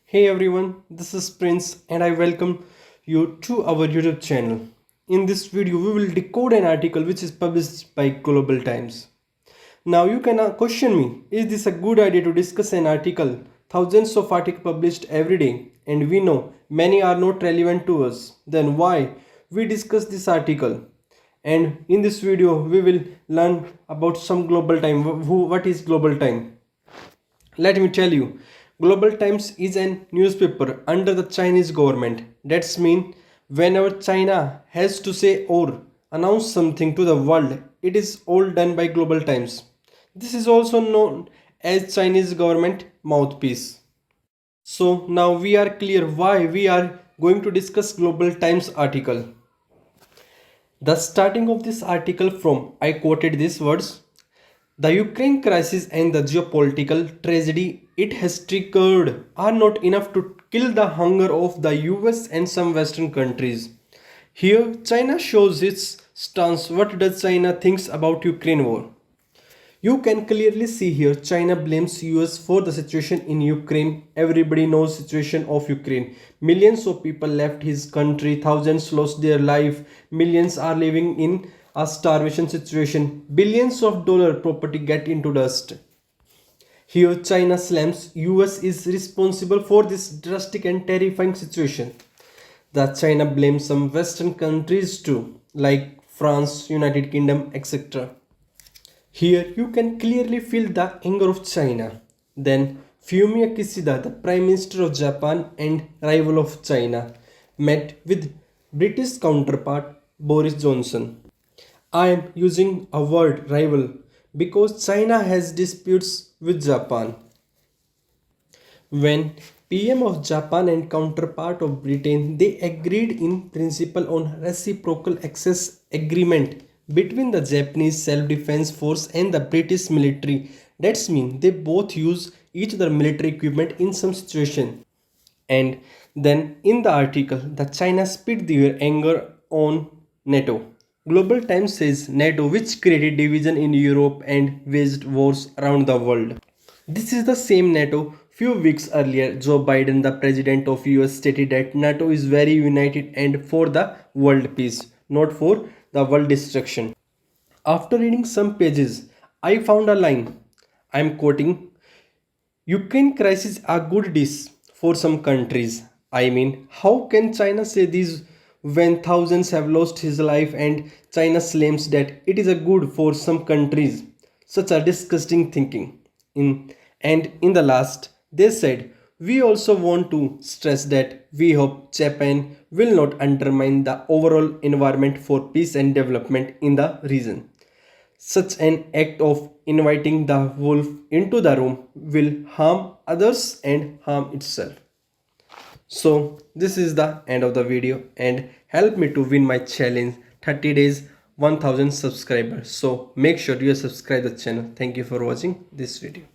Hey everyone, this is Prince and I welcome you to our YouTube channel. In this video, we will decode an article which is published by Global Times. Now you can question me, is this a good idea to discuss an article? Thousands of articles published every day and we know many are not relevant to us. Then why we discuss this article? And in this video, we will learn about some global time. What is global time? Let me tell you, Global Times is a newspaper under the Chinese government. That's mean whenever China has to say or announce something to the world, it is all done by Global Times. This is also known as Chinese government mouthpiece. So now we are clear why we are going to discuss Global Times article. The starting of this article from I quoted these words. The Ukraine crisis and the geopolitical tragedy it has triggered are not enough to kill the hunger of the US and some Western countries. Here, China shows its stance. What does China thinks about Ukraine war? You can clearly see here China blames US for the situation in Ukraine. Everybody knows situation of Ukraine. Millions of people left his country, thousands lost their life, millions are living in a starvation situation. Billions of dollar property get into dust. Here China slams US is responsible for this drastic and terrifying situation. The China blames some western countries too, like France, United Kingdom, etc. Here you can clearly feel the anger of China. Then Fumio Kishida, the Prime Minister of Japan and rival of China, met with British counterpart Boris Johnson. I am using a word rival because China has disputes with Japan. When PM of Japan and counterpart of Britain they agreed in principle on reciprocal access agreement between the Japanese self-defense force and the British military. That's mean they both use each other military equipment in some situation. And then in the article, the China spit their anger on NATO. Global Times says NATO, which created division in Europe and waged wars around the world. This is the same NATO. Few weeks earlier, Joe Biden, the president of US, stated that NATO is very united and for the world peace, not for the world destruction. After reading some pages, I found a line. I am quoting Ukraine crisis a good dish for some countries. I mean, how can China say this when thousands have lost his life and China claims that it is a good for some countries? Such a disgusting thinking. In the last, they said, we also want to stress that we hope Japan will not undermine the overall environment for peace and development in the region. Such an act of inviting the wolf into the room will harm others and harm itself. So, this is the end of the video and help me to win my challenge 30 days 1000 subscribers. So, make sure you subscribe the channel. Thank you for watching this video.